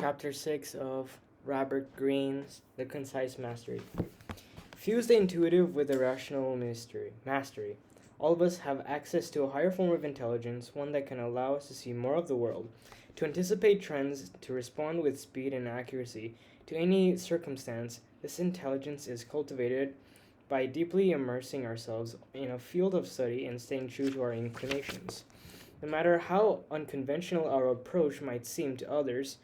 Chapter 6 of Robert Greene's The Consise Mastery. Fuse the intuitive with the rational mastery. All of us have access to a higher form of intelligence, one that can allow us to see more of the world, to anticipate trends, to respond with speed and accuracy to any circumstance. This intelligence is cultivated by deeply immersing ourselves in a field of study and staying true to our inclinations. No matter how unconventional our approach might seem to others,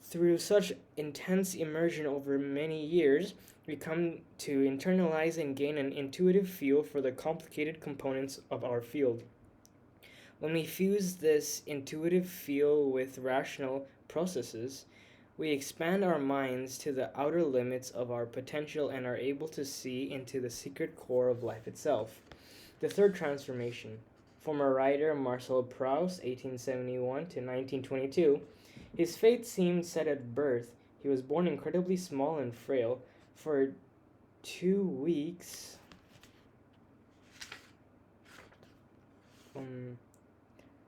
through such intense immersion over many years, we come to internalize and gain an intuitive feel for the complicated components of our field. When we fuse this intuitive feel with rational processes, we expand our minds to the outer limits of our potential and are able to see into the secret core of life itself. The third transformation. Former writer Marcel Proust, 1871 to 1922, his fate seemed set at birth. He was born incredibly small and frail. For 2 weeks,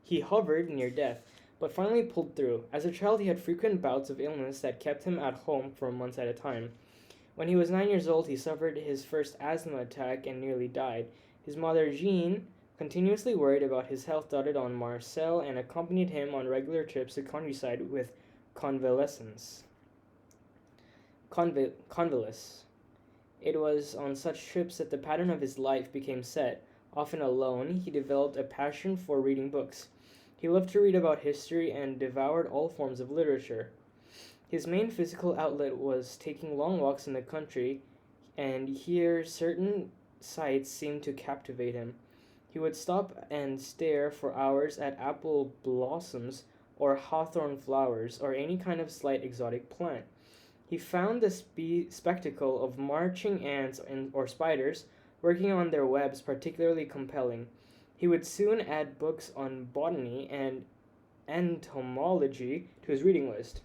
he hovered near death, but finally pulled through. As a child, he had frequent bouts of illness that kept him at home for months at a time. When he was 9 years old, he suffered his first asthma attack and nearly died. His mother, Jeanne, continuously worried about his health, doted on Marcel and accompanied him on regular trips to countryside with convalescence. Convalesce. It was on such trips that the pattern of his life became set. Often alone, he developed a passion for reading books. He loved to read about history and devoured all forms of literature. His main physical outlet was taking long walks in the country, and here certain sights seemed to captivate him. He would stop and stare for hours at apple blossoms or hawthorn flowers or any kind of slight exotic plant. He found the spectacle of marching ants or spiders working on their webs particularly compelling. He would soon add books on botany and entomology to his reading list.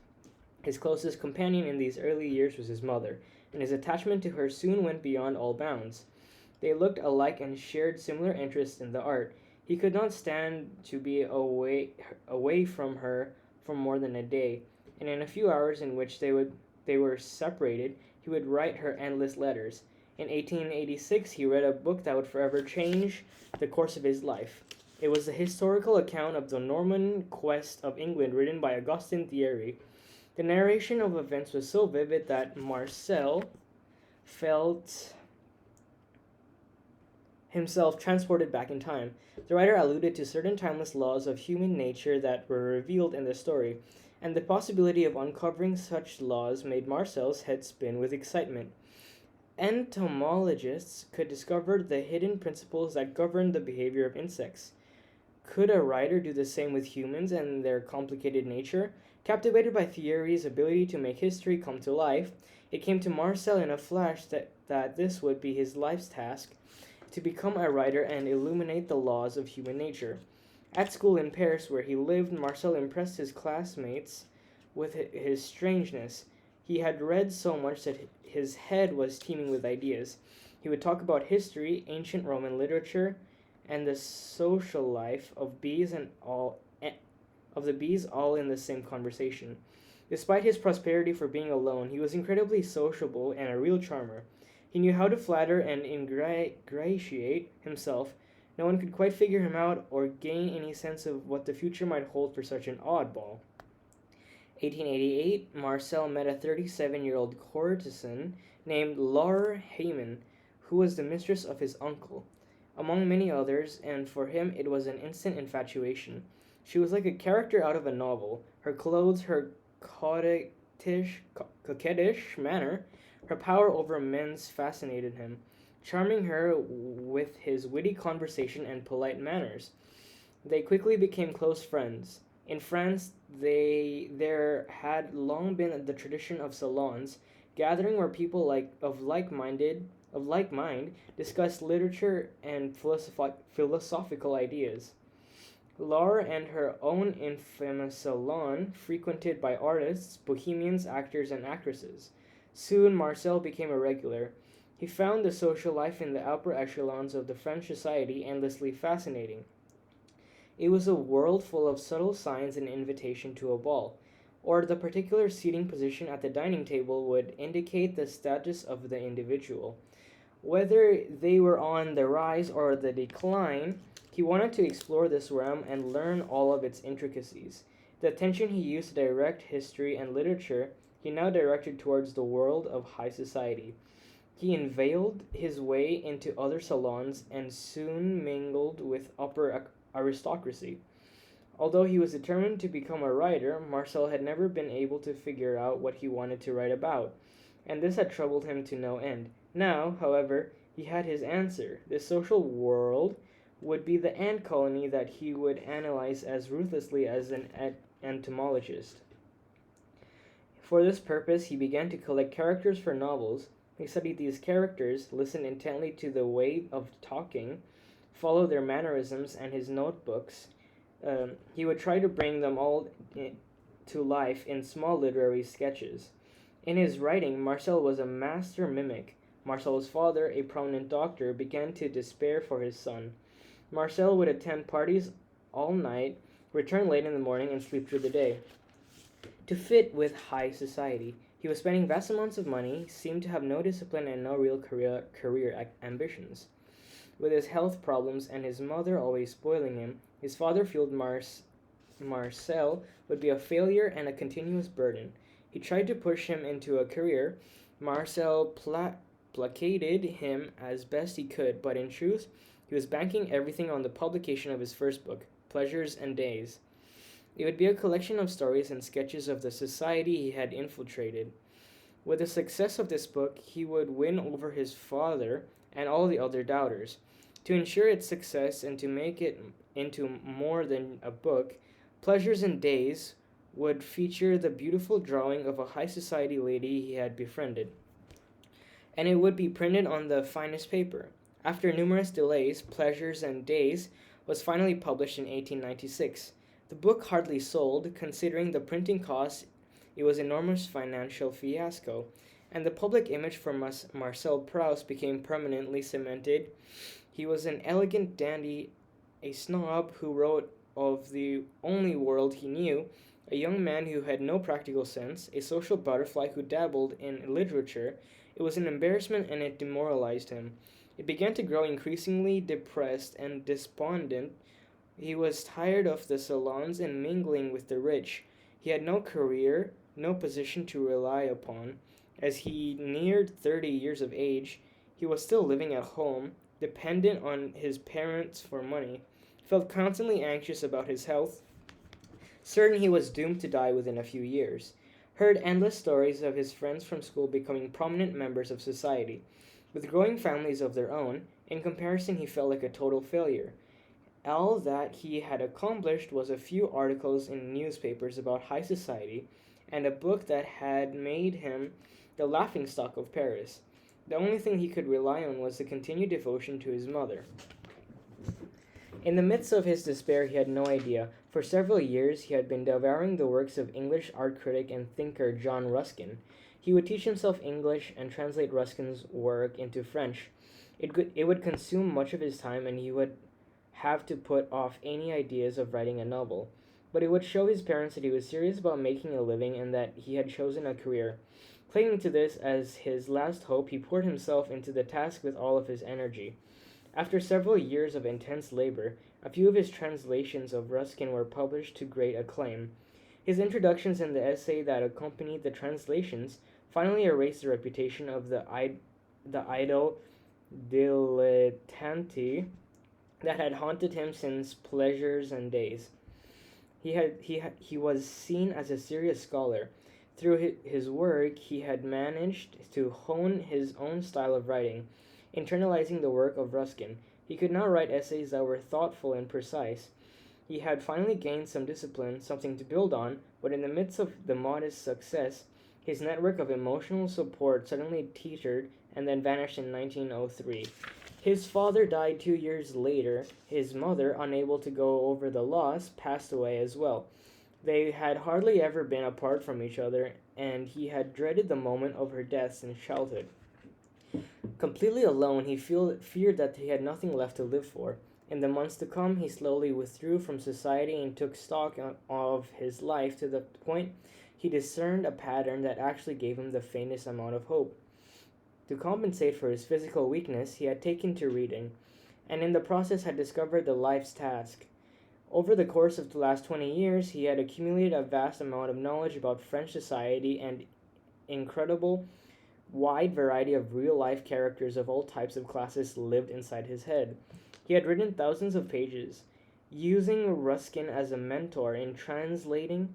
His closest companion in these early years was his mother, and his attachment to her soon went beyond all bounds. They looked alike and shared similar interests in the art. He could not stand to be away from her for more than a day, and in a few hours in which they were separated, he would write her endless letters. In 1886, he read a book that would forever change the course of his life. It was the historical account of the Norman quest of England written by Augustin Thierry. The narration of events was so vivid that Marcel felt himself transported back in time. The writer alluded to certain timeless laws of human nature that were revealed in the story, and the possibility of uncovering such laws made Marcel's head spin with excitement. Entomologists could discover the hidden principles that govern the behavior of insects. Could a writer do the same with humans and their complicated nature? Captivated by Thierry's ability to make history come to life, it came to Marcel in a flash that this would be his life's task, to become a writer and illuminate the laws of human nature. At school in Paris, where he lived, Marcel impressed his classmates with his strangeness. He had read so much that his head was teeming with ideas. He would talk about history, ancient Roman literature, and the social life of bees and all in the same conversation. Despite his prosperity for being alone, he was incredibly sociable and a real charmer. He knew how to flatter and ingratiate himself. No one could quite figure him out or gain any sense of what the future might hold for such an oddball. 1888, Marcel met a 37-year-old courtesan named Laure Heyman, who was the mistress of his uncle, among many others, and for him it was an instant infatuation. She was like a character out of a novel. Her clothes, her coquettish manner, her power over men fascinated him, charming her with his witty conversation and polite manners. They quickly became close friends. In France, there had long been the tradition of salons, gathering where people of like mind discussed literature and philosophical ideas. Laure and her own infamous salon, frequented by artists, bohemians, actors, and actresses. Soon Marcel became a regular. He found the social life in the upper echelons of the French society endlessly fascinating. It was a world full of subtle signs and invitation to a ball. or the particular seating position at the dining table would indicate the status of the individual. Whether they were on the rise or the decline, he wanted to explore this realm and learn all of its intricacies. The attention he used to direct history and literature, he now directed towards the world of high society. He inveigled his way into other salons and soon mingled with upper aristocracy. Although he was determined to become a writer, Marcel had never been able to figure out what he wanted to write about, and this had troubled him to no end. Now, however, he had his answer. The social world would be the ant colony that he would analyze as ruthlessly as an entomologist. For this purpose, he began to collect characters for novels. He studied these characters, listened intently to the way of talking, followed their mannerisms and his notebooks. He would try to bring them all to life in small literary sketches. In his writing, Marcel was a master mimic. Marcel's father, a prominent doctor, began to despair for his son. Marcel would attend parties all night, return late in the morning, and sleep through the day. To fit with high society, he was spending vast amounts of money, seemed to have no discipline and no real career ambitions. With his health problems and his mother always spoiling him, his father feared Marcel would be a failure and a continuous burden. He tried to push him into a career. Marcel placated him as best he could, but in truth, he was banking everything on the publication of his first book, Pleasures and Days. It would be a collection of stories and sketches of the society he had infiltrated. With the success of this book, he would win over his father and all the other doubters. To ensure its success and to make it into more than a book, Pleasures and Days would feature the beautiful drawing of a high society lady he had befriended, and it would be printed on the finest paper. After numerous delays, Pleasures and Days was finally published in 1896. The book hardly sold, considering the printing costs. It was an enormous financial fiasco, and the public image for Marcel Proust became permanently cemented. He was an elegant dandy, a snob who wrote of the only world he knew, a young man who had no practical sense, a social butterfly who dabbled in literature. It was an embarrassment and it demoralized him. It began to grow increasingly depressed and despondent. He was tired of the salons and mingling with the rich. He had no career, no position to rely upon. As he neared 30 years of age, he was still living at home, dependent on his parents for money, felt constantly anxious about his health, certain he was doomed to die within a few years, heard endless stories of his friends from school becoming prominent members of society. With growing families of their own, in comparison he felt like a total failure. All that he had accomplished was a few articles in newspapers about high society and a book that had made him the laughingstock of Paris. The only thing he could rely on was the continued devotion to his mother. In the midst of his despair, he had no idea. For several years, he had been devouring the works of English art critic and thinker John Ruskin. He would teach himself English and translate Ruskin's work into French. It would consume much of his time, and he would have to put off any ideas of writing a novel. But it would show his parents that he was serious about making a living and that he had chosen a career. Clinging to this as his last hope, he poured himself into the task with all of his energy. After several years of intense labor, a few of his translations of Ruskin were published to great acclaim. His introductions and the essay that accompanied the translations finally erased the reputation of the idle dilettante that had haunted him since Pleasures and Days. He was seen as a serious scholar. Through his work, he had managed to hone his own style of writing, internalizing the work of Ruskin. He could now write essays that were thoughtful and precise. He had finally gained some discipline, something to build on, but in the midst of the modest success, his network of emotional support suddenly teetered and then vanished in 1903. His father died 2 years later. His mother, unable to go over the loss, passed away as well. They had hardly ever been apart from each other, and he had dreaded the moment of her death since childhood. Completely alone, he feared that he had nothing left to live for. In the months to come, he slowly withdrew from society and took stock of his life to the point he discerned a pattern that actually gave him the faintest amount of hope. To compensate for his physical weakness, he had taken to reading, and in the process had discovered the life's task. Over the course of the last 20 years, he had accumulated a vast amount of knowledge about French society and incredible wide variety of real life characters of all types of classes lived inside his head. He had written thousands of pages. Using Ruskin as a mentor in translating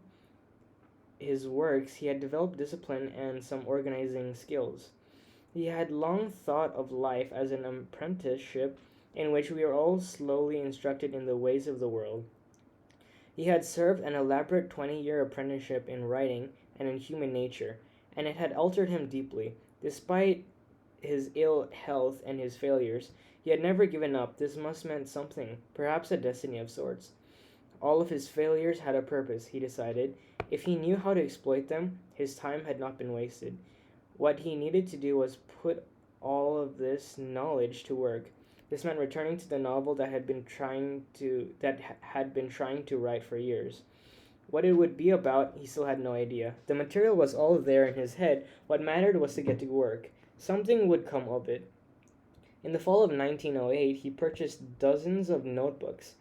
his works, he had developed discipline and some organizing skills. He had long thought of life as an apprenticeship in which we are all slowly instructed in the ways of the world. He had served an elaborate 20-year apprenticeship in writing and in human nature, and it had altered him deeply. Despite his ill health and his failures, he had never given up. This must mean something, perhaps a destiny of sorts. All of his failures had a purpose, he decided. If he knew how to exploit them, his time had not been wasted. What he needed to do was put all of this knowledge to work. This meant returning to the novel that had been trying to write for years. What it would be about, he still had no idea. The material was all there in his head. What mattered was to get to work. Something would come of it. In the fall of 1908, he purchased dozens of notebooks,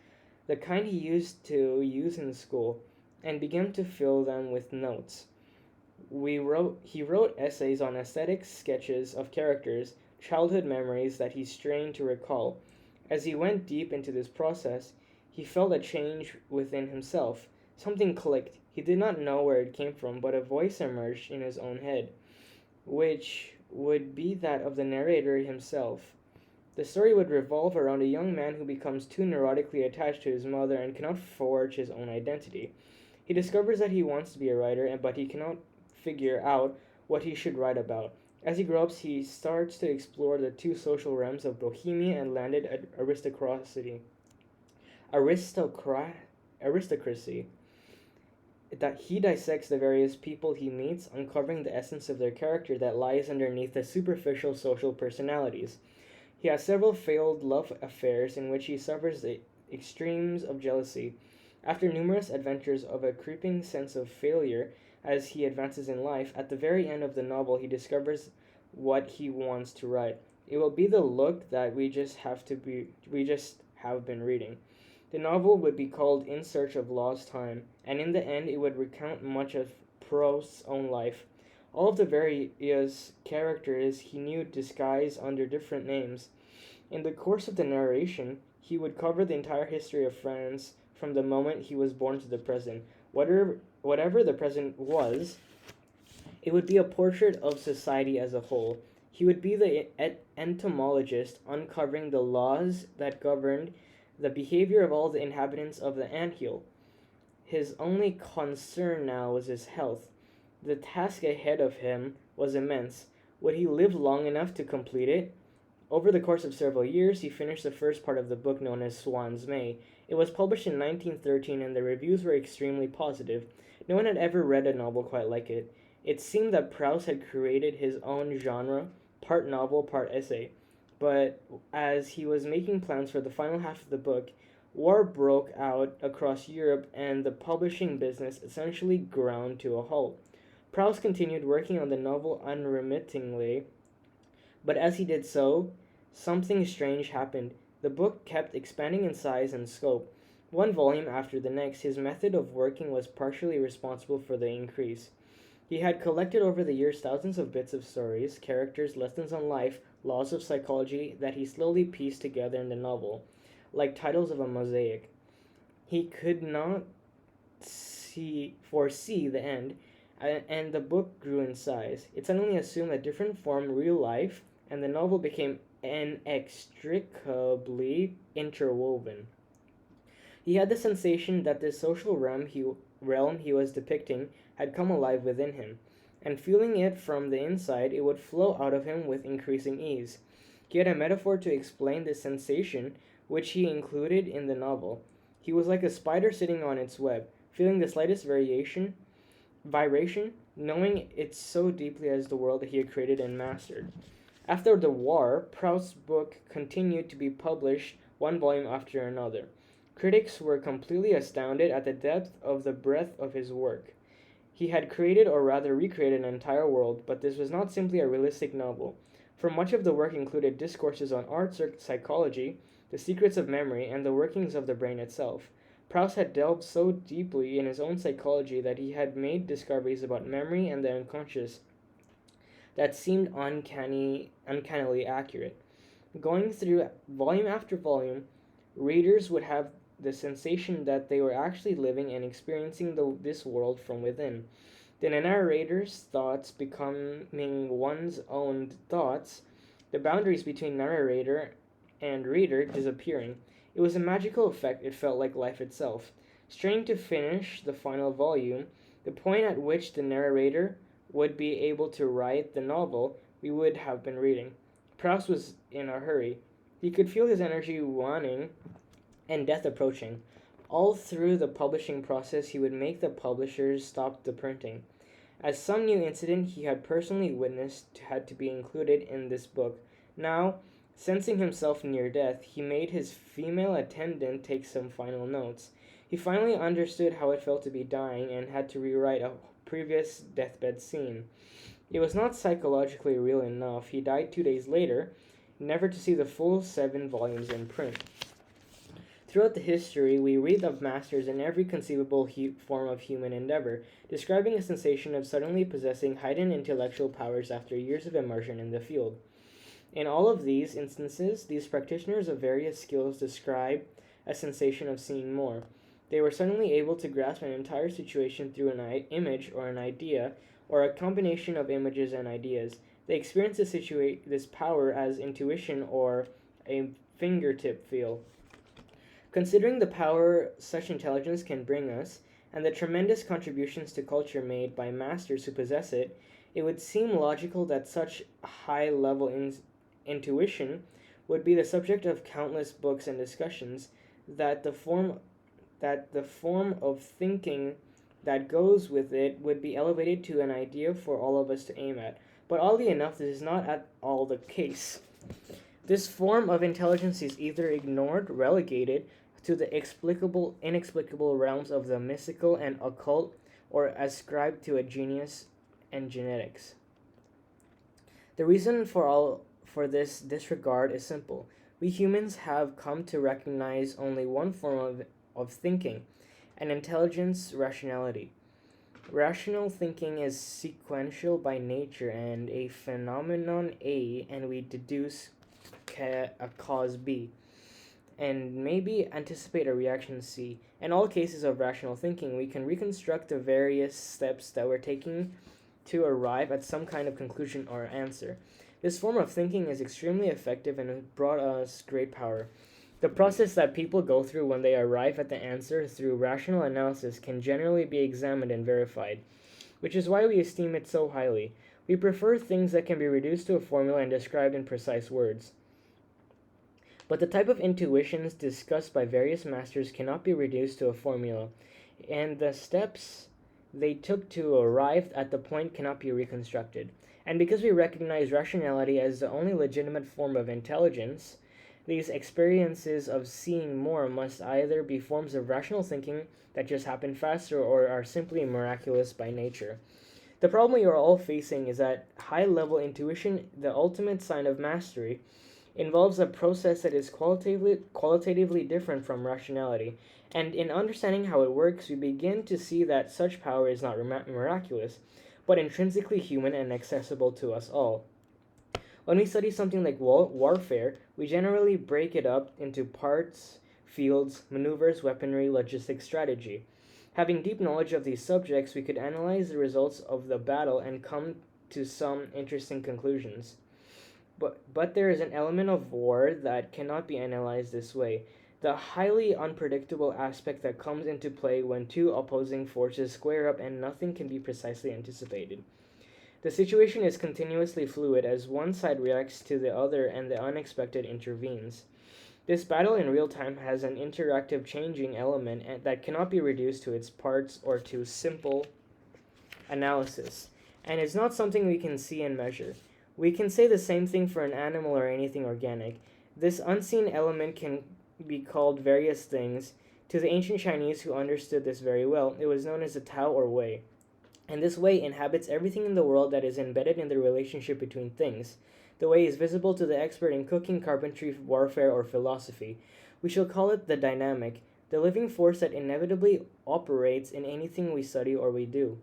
the kind he used to use in school, and began to fill them with notes. He wrote essays on aesthetics, sketches of characters, childhood memories that he strained to recall. As he went deep into this process, he felt a change within himself. Something clicked. He did not know where it came from, but a voice emerged in his own head, which would be that of the narrator himself. The story would revolve around a young man who becomes too neurotically attached to his mother and cannot forge his own identity. He discovers that he wants to be a writer, but he cannot figure out what he should write about. As he grows up, he starts to explore the two social realms of bohemia and landed aristocracy. That he dissects the various people he meets, uncovering the essence of their character that lies underneath the superficial social personalities. He has several failed love affairs in which he suffers the extremes of jealousy. After numerous adventures of a creeping sense of failure as he advances in life, at the very end of the novel he discovers what he wants to write. It will be the look that we just have been reading. The novel would be called In Search of Lost Time, and in the end it would recount much of Proust's own life. All of the various characters he knew disguised under different names. In the course of the narration, he would cover the entire history of France from the moment he was born to the present. Whatever the present was, it would be a portrait of society as a whole. He would be the entomologist, uncovering the laws that governed the behavior of all the inhabitants of the anthill. His only concern now was his health. The task ahead of him was immense. Would he live long enough to complete it? Over the course of several years, he finished the first part of the book known as Swan's May. It was published in 1913 and the reviews were extremely positive. No one had ever read a novel quite like it. It seemed that Proust had created his own genre, part novel, part essay. But as he was making plans for the final half of the book, war broke out across Europe and the publishing business essentially ground to a halt. Proust continued working on the novel unremittingly, but as he did so, something strange happened. The book kept expanding in size and scope. One volume after the next, his method of working was partially responsible for the increase. He had collected over the years thousands of bits of stories, characters, lessons on life, laws of psychology that he slowly pieced together in the novel, like titles of a mosaic. He could not foresee the end, and the book grew in size. It suddenly assumed a different form, real life, and the novel became inextricably interwoven. He had the sensation that this social realm he was depicting had come alive within him, and feeling it from the inside, it would flow out of him with increasing ease. He had a metaphor to explain this sensation, which he included in the novel. He was like a spider sitting on its web, feeling the slightest vibration, knowing it so deeply as the world that he had created and mastered. After the war, Proust's book continued to be published one volume after another. Critics were completely astounded at the depth of the breadth of his work. He had created, or rather recreated, an entire world, but this was not simply a realistic novel. For much of the work included discourses on art, psychology, the secrets of memory, and the workings of the brain itself. Proust had delved so deeply in his own psychology that he had made discoveries about memory and the unconscious that seemed uncannily accurate. Going through volume after volume, readers would have the sensation that they were actually living and experiencing this world from within. The narrator's thoughts becoming one's own thoughts, the boundaries between narrator and reader disappearing. It was a magical effect, it felt like life itself. Straining to finish the final volume, the point at which the narrator would be able to write the novel we would have been reading. Proust was in a hurry. He could feel his energy waning and death approaching. All through the publishing process, he would make the publishers stop the printing, as some new incident he had personally witnessed had to be included in this book. Now, sensing himself near death, he made his female attendant take some final notes. He finally understood how it felt to be dying and had to rewrite a previous deathbed scene. It was not psychologically real enough. He died 2 days later, never to see the full 7 volumes in print. Throughout the history, we read of masters in every conceivable form of human endeavor, describing a sensation of suddenly possessing heightened intellectual powers after years of immersion in the field. In all of these instances, these practitioners of various skills describe a sensation of seeing more. They were suddenly able to grasp an entire situation through an image or an idea, or a combination of images and ideas. They experienced this power as intuition or a fingertip feel. Considering the power such intelligence can bring us, and the tremendous contributions to culture made by masters who possess it, it would seem logical that such high-level intuition would be the subject of countless books and discussions, that the form of thinking that goes with it would be elevated to an idea for all of us to aim at. But oddly enough, this is not at all the case. This form of intelligence is either ignored, relegated to the inexplicable realms of the mystical and occult, or ascribed to a genius and genetics. The reason for this disregard is simple. We humans have come to recognize only one form of thinking, an intelligence rationality. Rational thinking is sequential by nature and a phenomenon A, and we deduce a cause B, and maybe anticipate a reaction C. In all cases of rational thinking, we can reconstruct the various steps that we're taking to arrive at some kind of conclusion or answer. This form of thinking is extremely effective and has brought us great power. The process that people go through when they arrive at the answer through rational analysis can generally be examined and verified, which is why we esteem it so highly. We prefer things that can be reduced to a formula and described in precise words. But the type of intuitions discussed by various masters cannot be reduced to a formula, and the steps they took to arrive at the point cannot be reconstructed. And because we recognize rationality as the only legitimate form of intelligence, these experiences of seeing more must either be forms of rational thinking that just happen faster or are simply miraculous by nature. The problem we are all facing is that high-level intuition, the ultimate sign of mastery, involves a process that is qualitatively different from rationality, and in understanding how it works, we begin to see that such power is not miraculous, but intrinsically human and accessible to us all. When we study something like warfare, we generally break it up into parts, fields, maneuvers, weaponry, logistics, strategy. Having deep knowledge of these subjects, we could analyze the results of the battle and come to some interesting conclusions. But there is an element of war that cannot be analyzed this way. The highly unpredictable aspect that comes into play when two opposing forces square up and nothing can be precisely anticipated. The situation is continuously fluid as one side reacts to the other and the unexpected intervenes. This battle in real time has an interactive changing element that cannot be reduced to its parts or to simple analysis, and is not something we can see and measure. We can say the same thing for an animal or anything organic. This unseen element can be called various things. To the ancient Chinese who understood this very well, it was known as the Tao or Wei. and this way inhabits everything in the world that is embedded in the relationship between things. The way is visible to the expert in cooking, carpentry, warfare, or philosophy. We shall call it the dynamic, the living force that inevitably operates in anything we study or we do.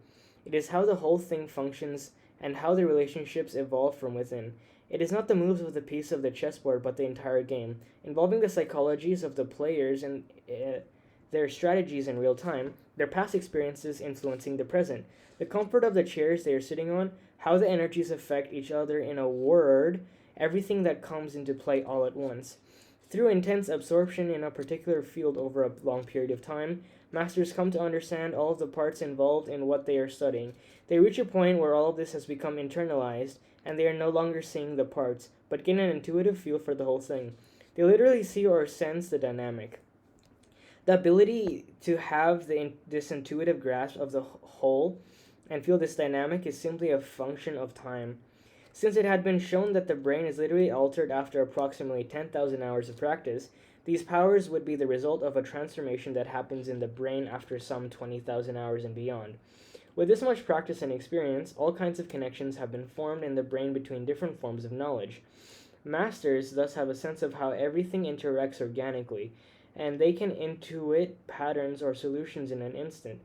It is how the whole thing functions and how the relationships evolve from within. It is not the moves of the piece of the chessboard, but the entire game, involving the psychologies of the players and their strategies in real time, their past experiences influencing the present, the comfort of the chairs they are sitting on, how the energies affect each other, in a word, everything that comes into play all at once. Through intense absorption in a particular field over a long period of time, masters come to understand all of the parts involved in what they are studying. They reach a point where all of this has become internalized, and they are no longer seeing the parts, but gain an intuitive feel for the whole thing. They literally see or sense the dynamic. The ability to have this intuitive grasp of the whole and feel this dynamic is simply a function of time. Since it had been shown that the brain is literally altered after approximately 10,000 hours of practice, these powers would be the result of a transformation that happens in the brain after some 20,000 hours and beyond. With this much practice and experience, all kinds of connections have been formed in the brain between different forms of knowledge. Masters thus have a sense of how everything interacts organically, and they can intuit patterns or solutions in an instant.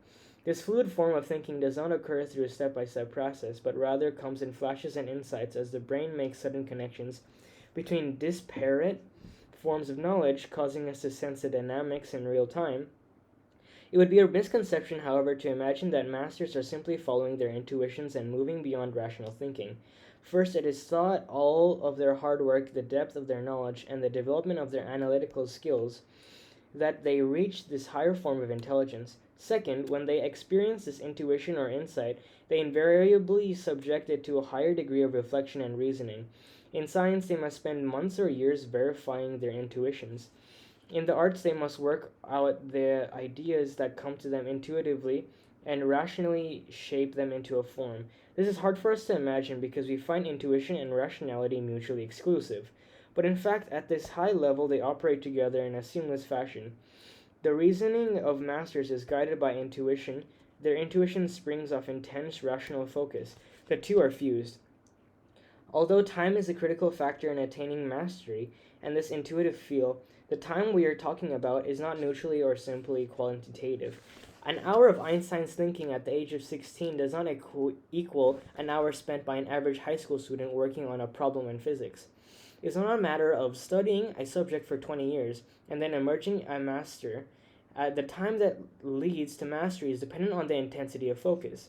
This fluid form of thinking does not occur through a step-by-step process, but rather comes in flashes and insights as the brain makes sudden connections between disparate forms of knowledge, causing us to sense the dynamics in real time. It would be a misconception, however, to imagine that masters are simply following their intuitions and moving beyond rational thinking. First, it is thought all of their hard work, the depth of their knowledge, and the development of their analytical skills that they reach this higher form of intelligence. Second, when they experience this intuition or insight, they invariably subject it to a higher degree of reflection and reasoning. In science, they must spend months or years verifying their intuitions. In the arts, they must work out the ideas that come to them intuitively and rationally shape them into a form. This is hard for us to imagine because we find intuition and rationality mutually exclusive. But in fact, at this high level, they operate together in a seamless fashion. The reasoning of masters is guided by intuition. Their intuition springs off intense rational focus. The two are fused. Although time is a critical factor in attaining mastery and this intuitive feel, the time we are talking about is not neutrally or simply quantitative. An hour of Einstein's thinking at the age of 16 does not equal an hour spent by an average high school student working on a problem in physics. It's not a matter of studying a subject for 20 years and then emerging a master. The time that leads to mastery is dependent on the intensity of focus.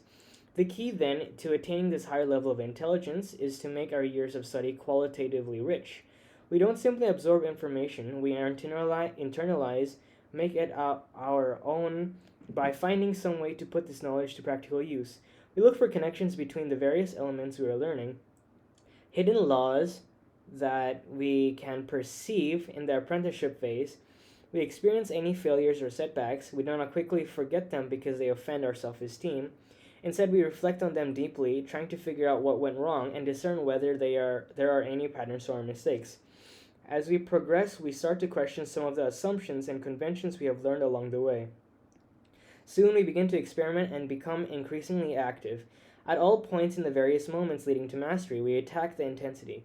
The key, then, to attaining this higher level of intelligence is to make our years of study qualitatively rich. We don't simply absorb information, we internalize, make it our own by finding some way to put this knowledge to practical use. We look for connections between the various elements we are learning, hidden laws that we can perceive in the apprenticeship phase. We experience any failures or setbacks. We do not quickly forget them because they offend our self-esteem. Instead, we reflect on them deeply, trying to figure out what went wrong and discern whether there are any patterns or mistakes. As we progress, we start to question some of the assumptions and conventions we have learned along the way. Soon we begin to experiment and become increasingly active. At all points in the various moments leading to mastery, we attack the intensity.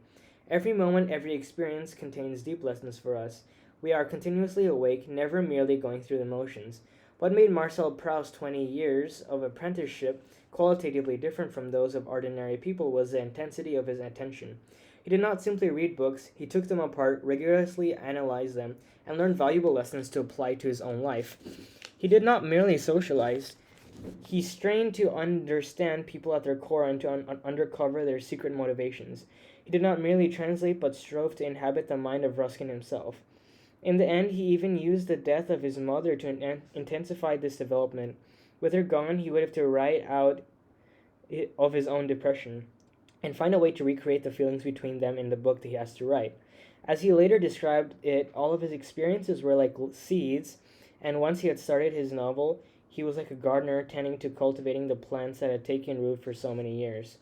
Every moment, every experience contains deep lessons for us. We are continuously awake, never merely going through the motions. What made Marcel Proust's 20 years of apprenticeship qualitatively different from those of ordinary people was the intensity of his attention. He did not simply read books, he took them apart, rigorously analyzed them, and learned valuable lessons to apply to his own life. He did not merely socialize, he strained to understand people at their core and to uncover their secret motivations. He did not merely translate, but strove to inhabit the mind of Ruskin himself. In the end, he even used the death of his mother to intensify this development. With her gone, he would have to write out of his own depression and find a way to recreate the feelings between them in the book that he has to write. As he later described it, all of his experiences were like seeds, and once he had started his novel, he was like a gardener tending to cultivating the plants that had taken root for so many years.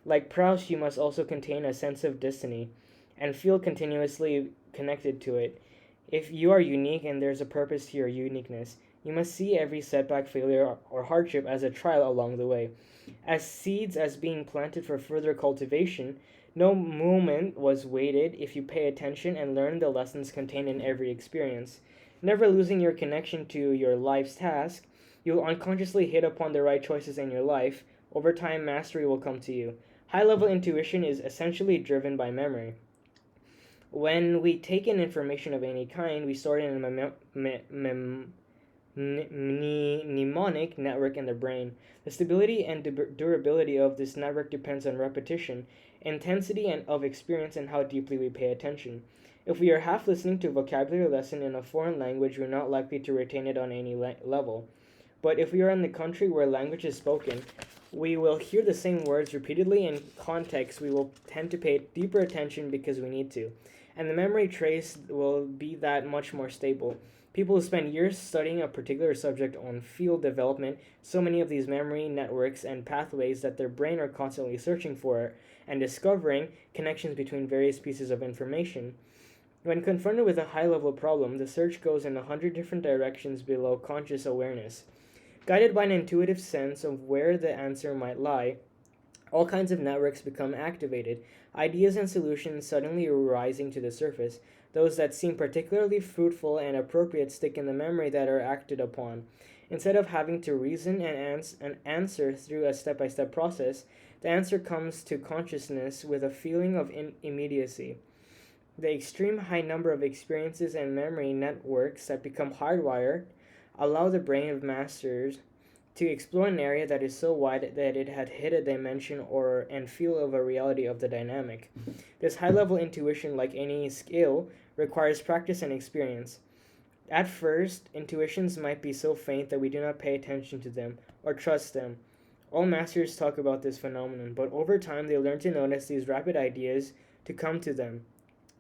Like Proust, you must also contain a sense of destiny and feel continuously connected to it. If you are unique and there's a purpose to your uniqueness, you must see every setback, failure, or hardship as a trial along the way. as seeds as being planted for further cultivation. No moment was wasted if you pay attention and learn the lessons contained in every experience. Never losing your connection to your life's task, you'll unconsciously hit upon the right choices in your life. Over time, mastery will come to you. High level intuition is essentially driven by memory. When we take in information of any kind, we store it in a mnemonic network in the brain. The stability and durability of this network depends on repetition, intensity and of experience, and how deeply we pay attention. If we are half listening to a vocabulary lesson in a foreign language, we're not likely to retain it on any level. But if we are in the country where language is spoken, we will hear the same words repeatedly in context. We will tend to pay deeper attention because we need to. And the memory trace will be that much more stable. People who spend years studying a particular subject on field development so many of these memory networks and pathways that their brain are constantly searching for and discovering connections between various pieces of information. When confronted with a high level problem, the search goes in 100 different directions below conscious awareness. Guided by an intuitive sense of where the answer might lie, all kinds of networks become activated, ideas and solutions suddenly rising to the surface. Those that seem particularly fruitful and appropriate stick in the memory that are acted upon. Instead of having to reason and answer through a step by step process, the answer comes to consciousness with a feeling of immediacy. The extreme high number of experiences and memory networks that become hardwired allow the brain of masters to explore an area that is so wide that it had hit a dimension or and feel of a reality of the dynamic. This high level intuition, like any skill, requires practice and experience. At first, intuitions might be so faint that we do not pay attention to them or trust them. All masters talk about this phenomenon, but over time they learn to notice these rapid ideas to come to them.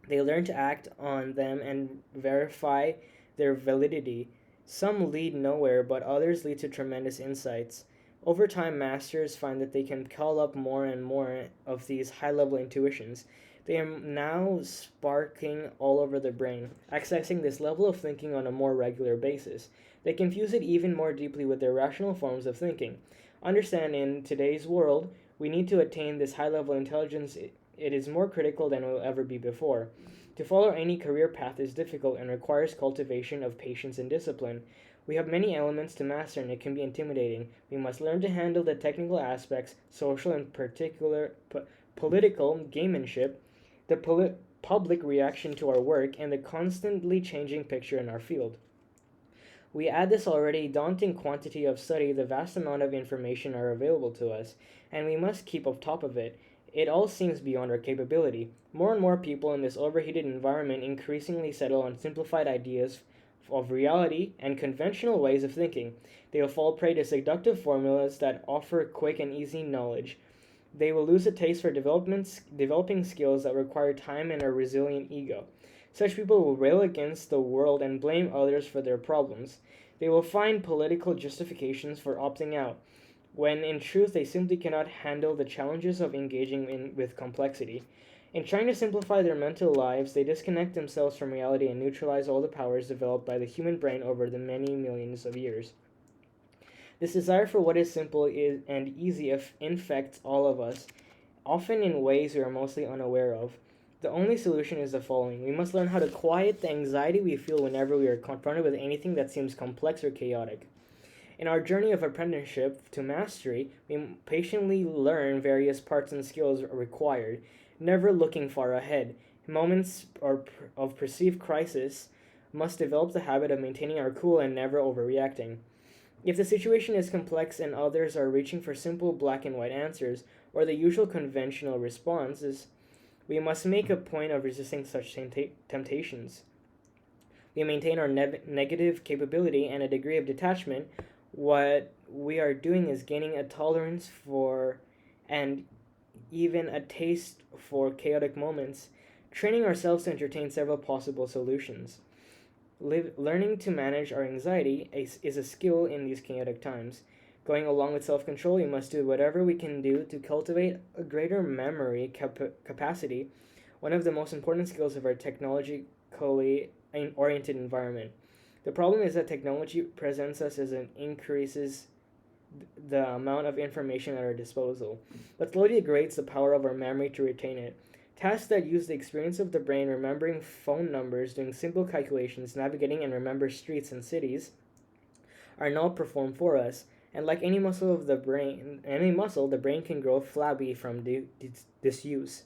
They learn to act on them and verify their validity. Some lead nowhere, but others lead to tremendous insights. Over time, masters find that they can call up more and more of these high level intuitions. They are now sparking all over the brain, accessing this level of thinking on a more regular basis. They confuse it even more deeply with their rational forms of thinking. Understand, in today's world, we need to attain this high level intelligence. It is more critical than it will ever be before. To follow any career path is difficult and requires cultivation of patience and discipline. We have many elements to master and it can be intimidating. We must learn to handle the technical aspects, social and particular political gamemanship, the public reaction to our work, and the constantly changing picture in our field. We add this already daunting quantity of study, the vast amount of information are available to us, and we must keep on top of it. It all seems beyond our capability. More and more people in this overheated environment increasingly settle on simplified ideas of reality and conventional ways of thinking. They will fall prey to seductive formulas that offer quick and easy knowledge. They will lose a taste for developing skills that require time and a resilient ego. Such people will rail against the world and blame others for their problems. They will find political justifications for opting out, when in truth they simply cannot handle the challenges of engaging with complexity. In trying to simplify their mental lives, they disconnect themselves from reality and neutralize all the powers developed by the human brain over the many millions of years. This desire for what is simple and easy infects all of us, often in ways we are mostly unaware of. The only solution is the following: we must learn how to quiet the anxiety we feel whenever we are confronted with anything that seems complex or chaotic. In our journey of apprenticeship to mastery, we patiently learn various parts and skills required, never looking far ahead. Moments of perceived crisis must develop the habit of maintaining our cool and never overreacting. If the situation is complex and others are reaching for simple black and white answers, or the usual conventional responses, we must make a point of resisting such temptations. We maintain our negative capability and a degree of detachment. What we are doing is gaining a tolerance for and even a taste for chaotic moments, training ourselves to entertain several possible solutions. Learning to manage our anxiety is a skill in these chaotic times. Going along with self control, we must do whatever we can do to cultivate a greater memory capacity, one of the most important skills of our technologically oriented environment. The problem is that technology presents us as an increases the amount of information at our disposal, but slowly degrades the power of our memory to retain it. Tasks that use the experience of the brain, remembering phone numbers, doing simple calculations, navigating and remember streets and cities, are now performed for us. And like any muscle, the brain can grow flabby from disuse.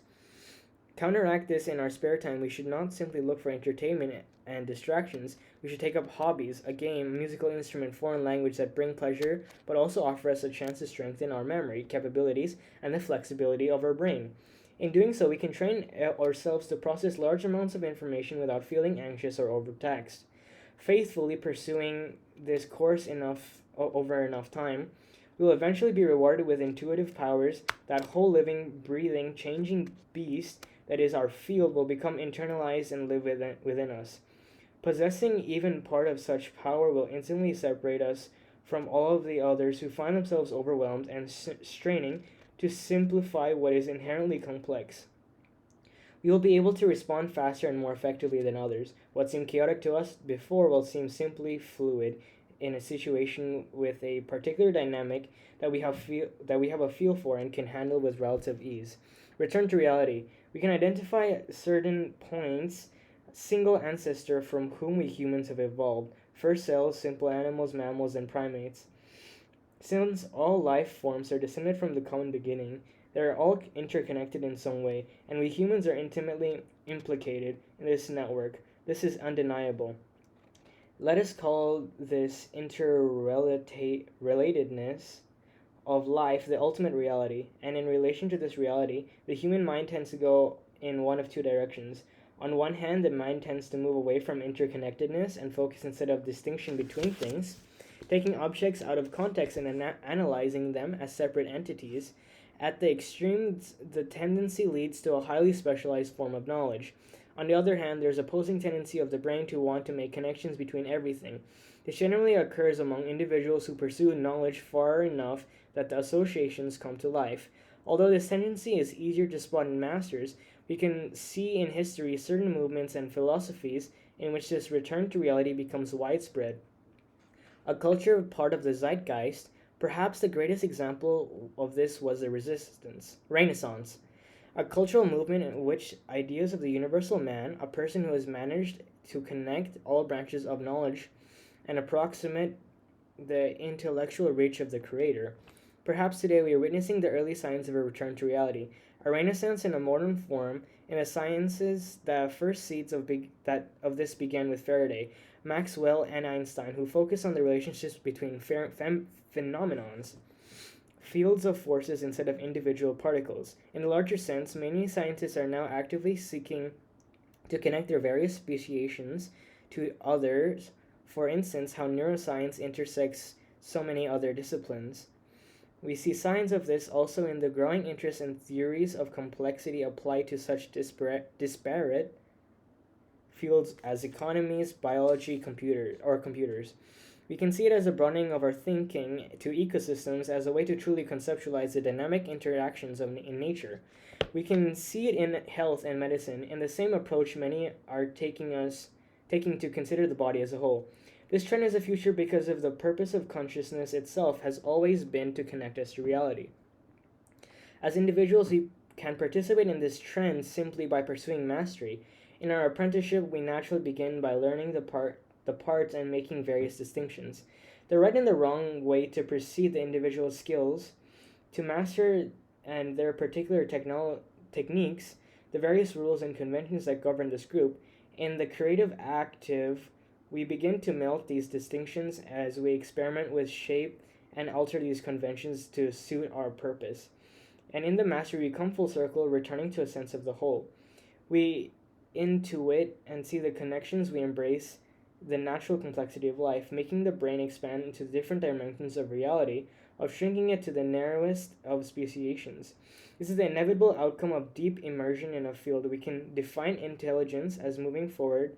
Counteract this in our spare time, we should not simply look for entertainment and distractions. We should take up hobbies, a game, musical instrument, foreign language that bring pleasure, but also offer us a chance to strengthen our memory capabilities and the flexibility of our brain. In doing so, we can train ourselves to process large amounts of information without feeling anxious or overtaxed. Faithfully pursuing this course over enough time, we will eventually be rewarded with intuitive powers. That whole living, breathing, changing beast that is our field will become internalized and live within us. Possessing even part of such power will instantly separate us from all of the others who find themselves overwhelmed and straining to simplify what is inherently complex. We will be able to respond faster and more effectively than others. What seemed chaotic to us before will seem simply fluid in a situation with a particular dynamic that we have a feel for and can handle with relative ease. Return to reality. We can identify certain points, single ancestor from whom we humans have evolved. First cells, simple animals, mammals, and primates. Since all life forms are descended from the common beginning, they are all interconnected in some way, and we humans are intimately implicated in this network. This is undeniable. Let us call this interrelatedness of life the ultimate reality, and in relation to this reality, the human mind tends to go in one of two directions. On one hand, the mind tends to move away from interconnectedness and focus instead of distinction between things, taking objects out of context and analyzing them as separate entities. At the extremes, the tendency leads to a highly specialized form of knowledge. On the other hand, there's opposing tendency of the brain to want to make connections between everything. This generally occurs among individuals who pursue knowledge far enough that the associations come to life. Although this tendency is easier to spot in masters, we can see in history certain movements and philosophies in which this return to reality becomes widespread. A culture part of the zeitgeist, perhaps the greatest example of this was the Renaissance, a cultural movement in which ideas of the universal man, a person who has managed to connect all branches of knowledge and approximate the intellectual reach of the Creator. Perhaps today we are witnessing the early signs of a return to reality, a renaissance in a modern form in the sciences. The first seeds of this began with Faraday, Maxwell, and Einstein, who focused on the relationships between phenomenons, fields of forces instead of individual particles. In a larger sense, many scientists are now actively seeking to connect their various speciations to others. For instance, how neuroscience intersects so many other disciplines. We see signs of this also in the growing interest in theories of complexity applied to such disparate fields as economies, biology, computers. We can see it as a broadening of our thinking to ecosystems as a way to truly conceptualize the dynamic interactions in nature. We can see it in health and medicine. In the same approach, many are taking to consider the body as a whole. This trend is a future because of the purpose of consciousness itself has always been to connect us to reality. As individuals, we can participate in this trend simply by pursuing mastery. In our apprenticeship, we naturally begin by learning the parts and making various distinctions. The right and the wrong way to perceive the individual skills, to master and their particular techniques, the various rules and conventions that govern this group. In the creative active, we begin to melt these distinctions as we experiment with shape and alter these conventions to suit our purpose. And in the mastery, we come full circle, returning to a sense of the whole. We intuit and see the connections, we embrace the natural complexity of life, making the brain expand into the different dimensions of reality, of shrinking it to the narrowest of speciations. This is the inevitable outcome of deep immersion in a field. We can define intelligence as moving forward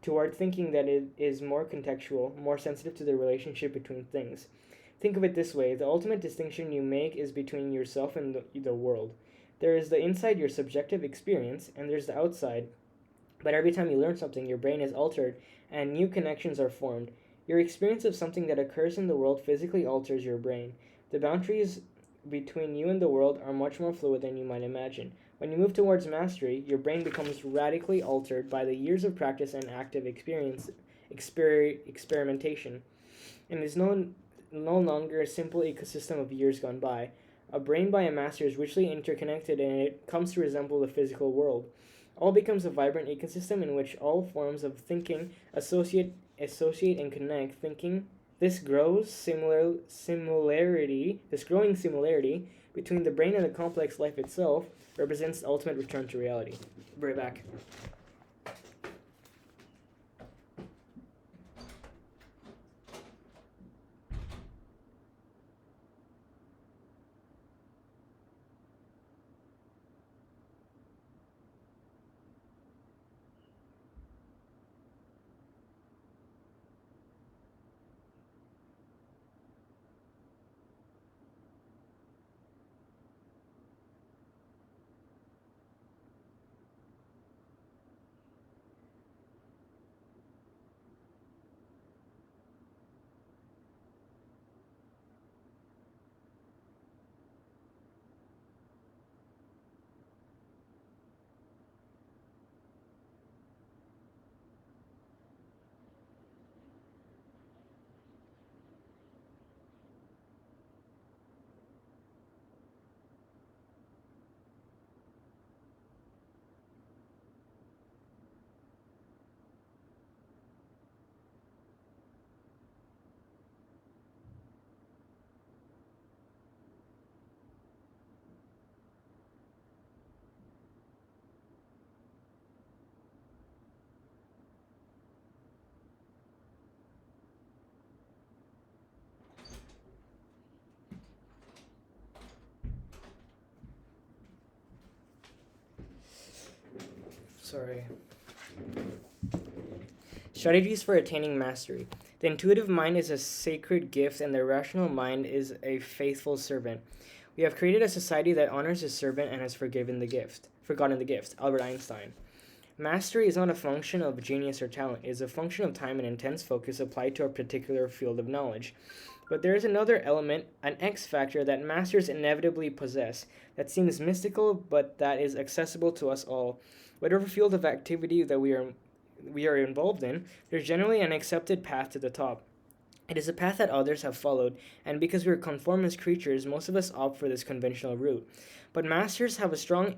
toward thinking that it is more contextual, more sensitive to the relationship between things. Think of it this way: the ultimate distinction you make is between yourself and the world. There is the inside, your subjective experience, and there's the outside. But every time you learn something, your brain is altered and new connections are formed. Your experience of something that occurs in the world physically alters your brain. The boundaries between you and the world are much more fluid than you might imagine. When you move towards mastery, your brain becomes radically altered by the years of practice and active experimentation, and is no longer a simple ecosystem of years gone by. A brain by a master is richly interconnected and it comes to resemble the physical world. All becomes a vibrant ecosystem in which all forms of thinking associate and connect. Thinking this growing similarity between the brain and the complex life itself represents the ultimate return to reality. Be right back. Sorry. Strategies for attaining mastery. The intuitive mind is a sacred gift, and the rational mind is a faithful servant. We have created a society that honors his servant and has forgotten the gift. Albert Einstein. Mastery is not a function of genius or talent. It is a function of time and intense focus applied to a particular field of knowledge. But there is another element, an X factor, that masters inevitably possess, that seems mystical but that is accessible to us all. Whatever field of activity that we are involved in, there's generally an accepted path to the top. It is a path that others have followed, and because we are conformist creatures, most of us opt for this conventional route. But masters have a strong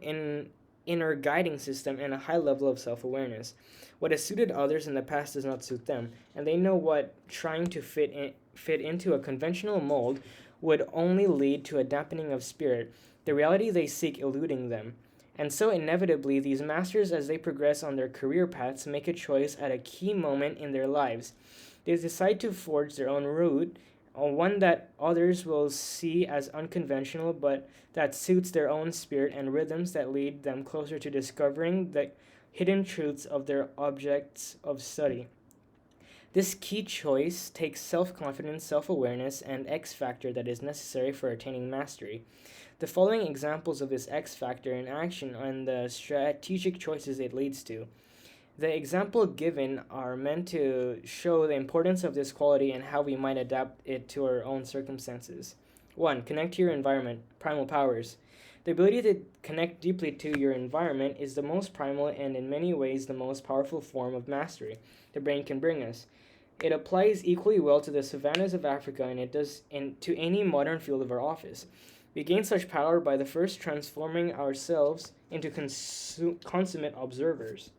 inner guiding system and a high level of self-awareness. What has suited others in the past does not suit them, and they know what trying to fit into a conventional mold would only lead to a dampening of spirit, the reality they seek eluding them. And so inevitably, these masters, as they progress on their career paths, make a choice at a key moment in their lives. They decide to forge their own route, one that others will see as unconventional, but that suits their own spirit, and rhythms that lead them closer to discovering the hidden truths of their objects of study. This key choice takes self-confidence, self-awareness, and X factor that is necessary for attaining mastery. The following examples of this X factor in action and the strategic choices it leads to. The example given are meant to show the importance of this quality and how we might adapt it to our own circumstances. 1. Connect to your environment. Primal powers. The ability to connect deeply to your environment is the most primal and in many ways the most powerful form of mastery the brain can bring us. It applies equally well to the savannas of Africa and it does to any modern field of our office. We gain such power by the first transforming ourselves into consummate observers.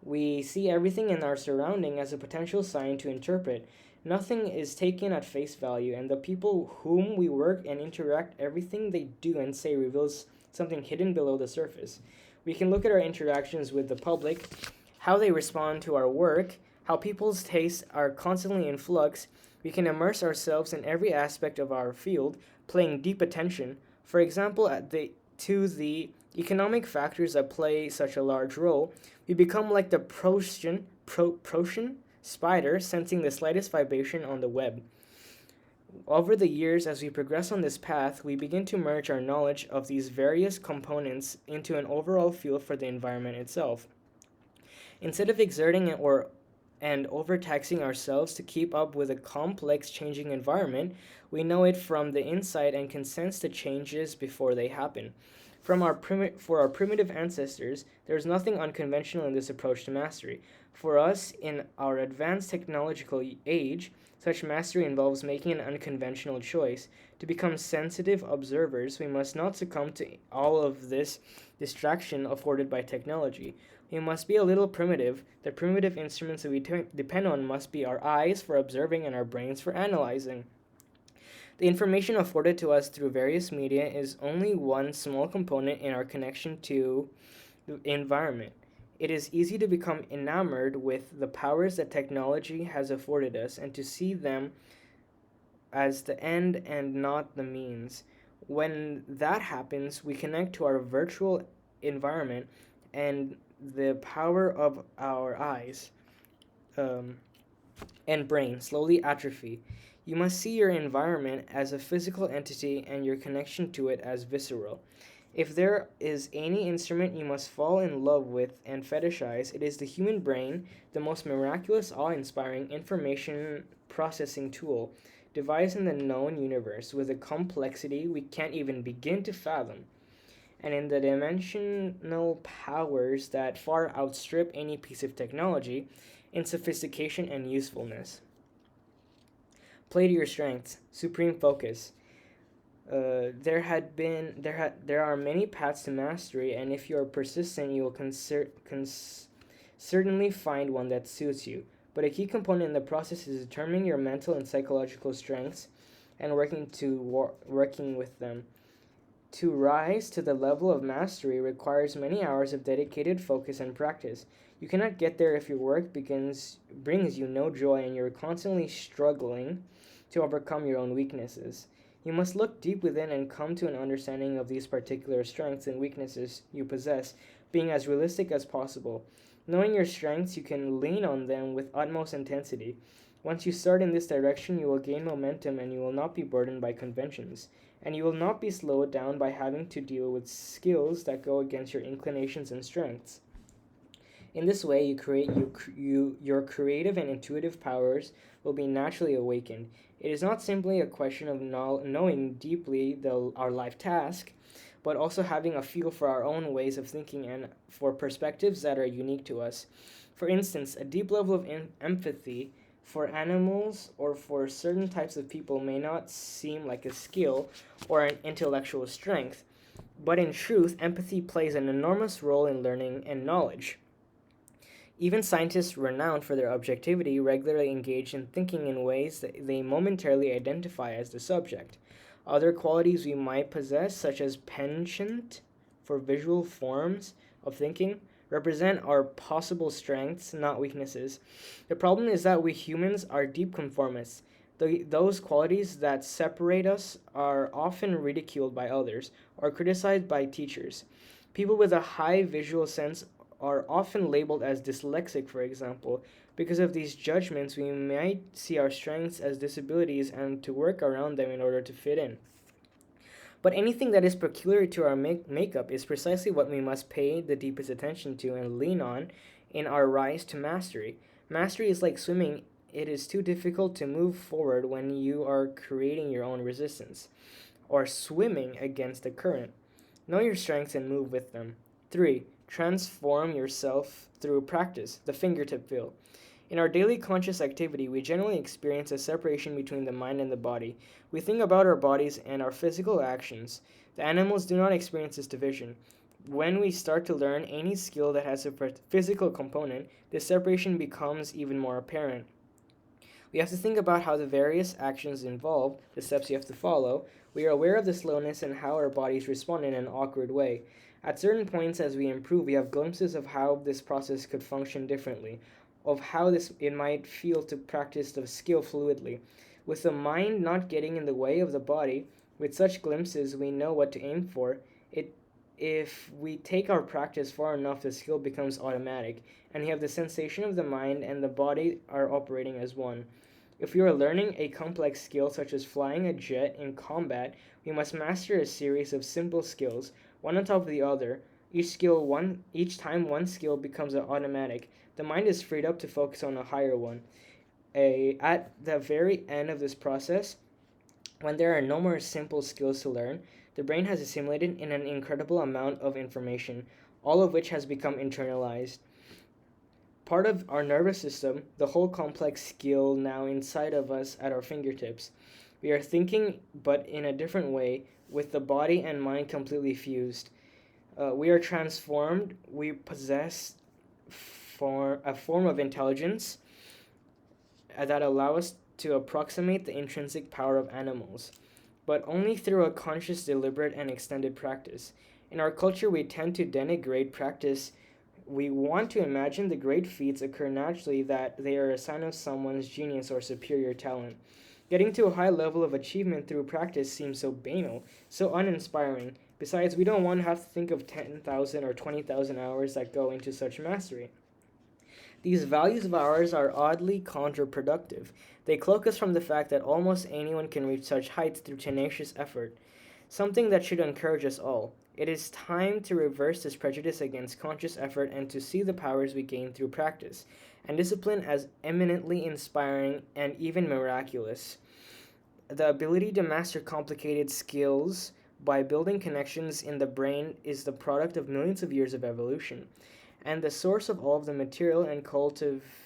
We see everything in our surrounding as a potential sign to interpret. Nothing is taken at face value, and the people whom we work and interact, everything they do and say reveals something hidden below the surface. We can look at our interactions with the public, how they respond to our work, how people's tastes are constantly in flux. We can immerse ourselves in every aspect of our field, paying deep attention, for example, to the economic factors that play such a large role. We become like the Protean spider sensing the slightest vibration on the web. Over the years, as we progress on this path, we begin to merge our knowledge of these various components into an overall field for the environment itself. Instead of exerting or and overtaxing ourselves to keep up with a complex changing environment. We know it from the inside and can sense the changes before they happen. For our primitive ancestors, there is nothing unconventional in this approach to mastery. For us, in our advanced technological age, such mastery involves making an unconventional choice. To become sensitive observers, we must not succumb to all of this distraction afforded by technology. We must be a little primitive. The primitive instruments that we depend on must be our eyes for observing and our brains for analyzing. The information afforded to us through various media is only one small component in our connection to the environment. It is easy to become enamored with the powers that technology has afforded us and to see them as the end and not the means. When that happens, we connect to our virtual environment and the power of our eyes um, and brain slowly atrophy. You must see your environment as a physical entity and your connection to it as visceral. If there is any instrument you must fall in love with and fetishize, it is the human brain, the most miraculous, awe inspiring information processing tool devised in the known universe with a complexity we can't even begin to fathom, and in the dimensional powers that far outstrip any piece of technology in sophistication and usefulness. Play to your strengths, supreme focus. There are many paths to mastery, and if you are persistent, you will certainly find one that suits you. But a key component in the process is determining your mental and psychological strengths and working with them. To rise to the level of mastery requires many hours of dedicated focus and practice. You cannot get there if your work brings you no joy and you're constantly struggling to overcome your own weaknesses. You must look deep within and come to an understanding of these particular strengths and weaknesses you possess, being as realistic as possible. Knowing your strengths, you can lean on them with utmost intensity. Once you start in this direction, you will gain momentum and you will not be burdened by conventions. And you will not be slowed down by having to deal with skills that go against your inclinations and strengths. In this way, your creative and intuitive powers will be naturally awakened. It is not simply a question of knowing deeply our life task, but also having a feel for our own ways of thinking and for perspectives that are unique to us. For instance, a deep level of empathy for animals or for certain types of people may not seem like a skill or an intellectual strength, but in truth, empathy plays an enormous role in learning and knowledge. Even scientists renowned for their objectivity regularly engage in thinking in ways that they momentarily identify as the subject. Other qualities we might possess, such as penchant for visual forms of thinking, represent our possible strengths, not weaknesses. The problem is that we humans are deep conformists. Those qualities that separate us are often ridiculed by others or criticized by teachers. People with a high visual sense are often labeled as dyslexic, for example. Because of these judgments, we might see our strengths as disabilities and to work around them in order to fit in. But anything that is peculiar to our makeup is precisely what we must pay the deepest attention to and lean on in our rise to mastery. Mastery is like swimming. It is too difficult to move forward when you are creating your own resistance or swimming against the current. Know your strengths and move with them. 3. Transform yourself through practice, the fingertip feel. In our daily conscious activity, we generally experience a separation between the mind and the body. We think about our bodies and our physical actions. The animals do not experience this division. When we start to learn any skill that has a physical component, this separation becomes even more apparent. We have to think about how the various actions involve, the steps you have to follow. We are aware of the slowness and how our bodies respond in an awkward way. At certain points as we improve, we have glimpses of how this process could function differently, of how it might feel to practice the skill fluidly. With the mind not getting in the way of the body, with such glimpses we know what to aim for. If we take our practice far enough, the skill becomes automatic, and we have the sensation of the mind and the body are operating as one. If we are learning a complex skill such as flying a jet in combat, we must master a series of simple skills, one on top of the other, Each time one skill becomes an automatic, the mind is freed up to focus on a higher one. At the very end of this process, when there are no more simple skills to learn, the brain has assimilated in an incredible amount of information, all of which has become internalized. Part of our nervous system, the whole complex skill now inside of us at our fingertips. We are thinking, but in a different way, with the body and mind completely fused. We are transformed. We possess a form of intelligence that allow us to approximate the intrinsic power of animals, but only through a conscious, deliberate, and extended practice. In our culture, we tend to denigrate practice. We want to imagine the great feats occur naturally, that they are a sign of someone's genius or superior talent. Getting to a high level of achievement through practice seems so banal, so uninspiring. Besides, we don't want to have to think of 10,000 or 20,000 hours that go into such mastery. These values of ours are oddly counterproductive. They cloak us from the fact that almost anyone can reach such heights through tenacious effort, something that should encourage us all. It is time to reverse this prejudice against conscious effort and to see the powers we gain through practice and discipline as eminently inspiring and even miraculous. The ability to master complicated skills by building connections in the brain is the product of millions of years of evolution and the source of all of the material and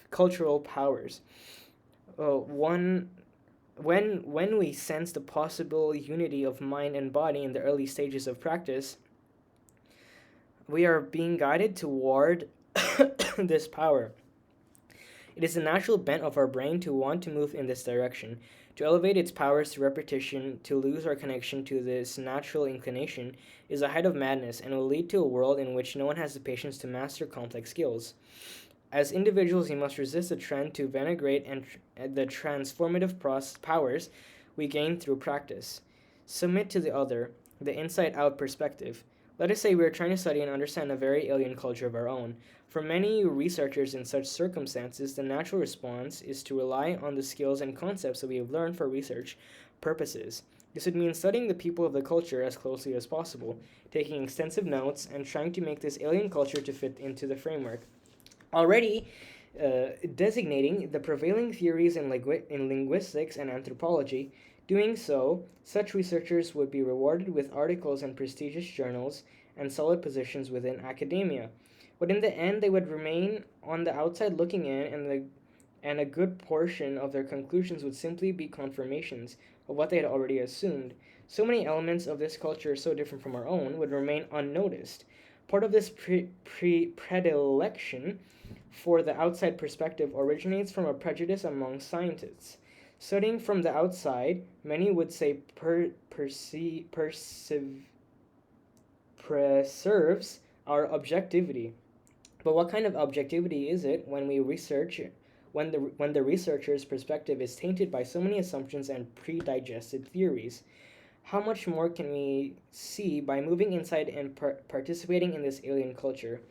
cultural powers. One when we sense the possible unity of mind and body in the early stages of practice, we are being guided toward this power. It is the natural bent of our brain to want to move in this direction, to elevate its powers through repetition. To lose our connection to this natural inclination is a height of madness and will lead to a world in which no one has the patience to master complex skills. As individuals, we must resist the trend to denigrate the transformative powers we gain through practice. Submit to the other, the inside-out perspective. Let us say we are trying to study and understand a very alien culture of our own. For many researchers in such circumstances, the natural response is to rely on the skills and concepts that we have learned for research purposes. This would mean studying the people of the culture as closely as possible, taking extensive notes, and trying to make this alien culture to fit into the framework. Already designating the prevailing theories in linguistics and anthropology. Doing so, such researchers would be rewarded with articles in prestigious journals and solid positions within academia. But in the end, they would remain on the outside looking in, and a good portion of their conclusions would simply be confirmations of what they had already assumed. So many elements of this culture, so different from our own, would remain unnoticed. Part of this predilection for the outside perspective originates from a prejudice among scientists. Studying from the outside, many would say preserves our objectivity. But what kind of objectivity is it when we research when the researcher's perspective is tainted by so many assumptions and pre-digested theories? How much more can we see by moving inside and participating in this alien culture?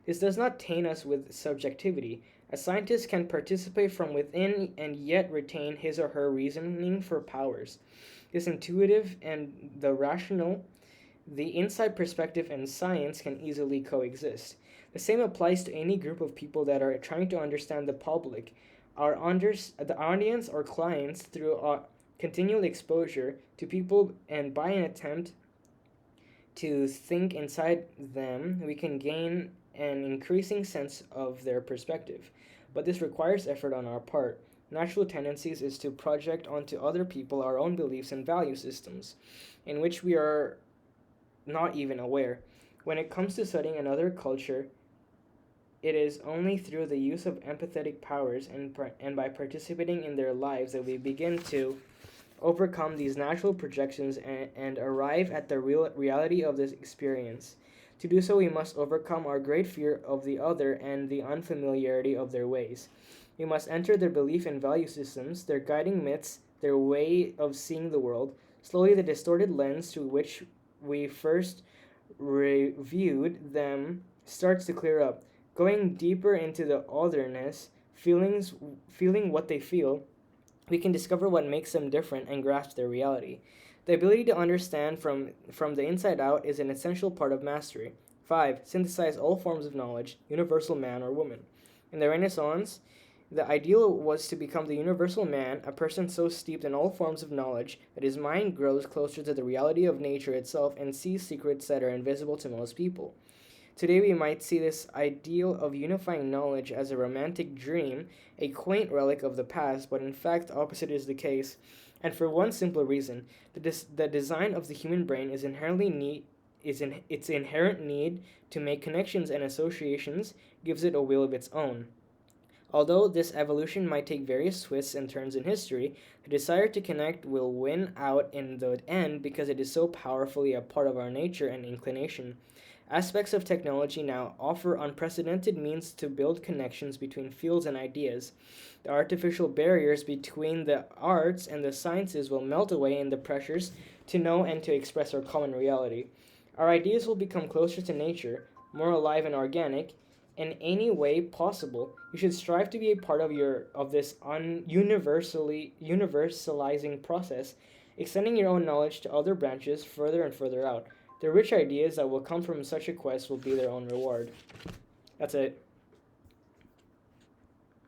This does not taint us with subjectivity. A scientist can participate from within and yet retain his or her reasoning for powers. This intuitive and the rational, the inside perspective and science can easily coexist. The same applies to any group of people that are trying to understand the public, the audience or clients through continual exposure to people, and by an attempt to think inside them, we can gain an increasing sense of their perspective. But this requires effort on our part. Natural tendencies is to project onto other people our own beliefs and value systems, in which we are not even aware. When it comes to studying another culture, it is only through the use of empathetic powers and by participating in their lives that we begin to overcome these natural projections and arrive at the reality of this experience. To do so, we must overcome our great fear of the other and the unfamiliarity of their ways. We must enter their belief and value systems, their guiding myths, their way of seeing the world. Slowly, the distorted lens through which we first reviewed them starts to clear up. Going deeper into the otherness, feeling what they feel, we can discover what makes them different and grasp their reality. The ability to understand from the inside out is an essential part of mastery. 5. Synthesize all forms of knowledge, universal man or woman. In the Renaissance, the ideal was to become the universal man, a person so steeped in all forms of knowledge that his mind grows closer to the reality of nature itself and sees secrets that are invisible to most people. Today, we might see this ideal of unifying knowledge as a romantic dream, a quaint relic of the past, but in fact, the opposite is the case. And for one simple reason, the design of the human brain is inherently its inherent need to make connections and associations gives it a will of its own. Although this evolution might take various twists and turns in history, the desire to connect will win out in the end because it is so powerfully a part of our nature and inclination. Aspects of technology now offer unprecedented means to build connections between fields and ideas. The artificial barriers between the arts and the sciences will melt away in the pressures to know and to express our common reality. Our ideas will become closer to nature, more alive and organic. In any way possible, you should strive to be a part of this universalizing process, extending your own knowledge to other branches further and further out. The rich ideas that will come from such a quest will be their own reward. That's it.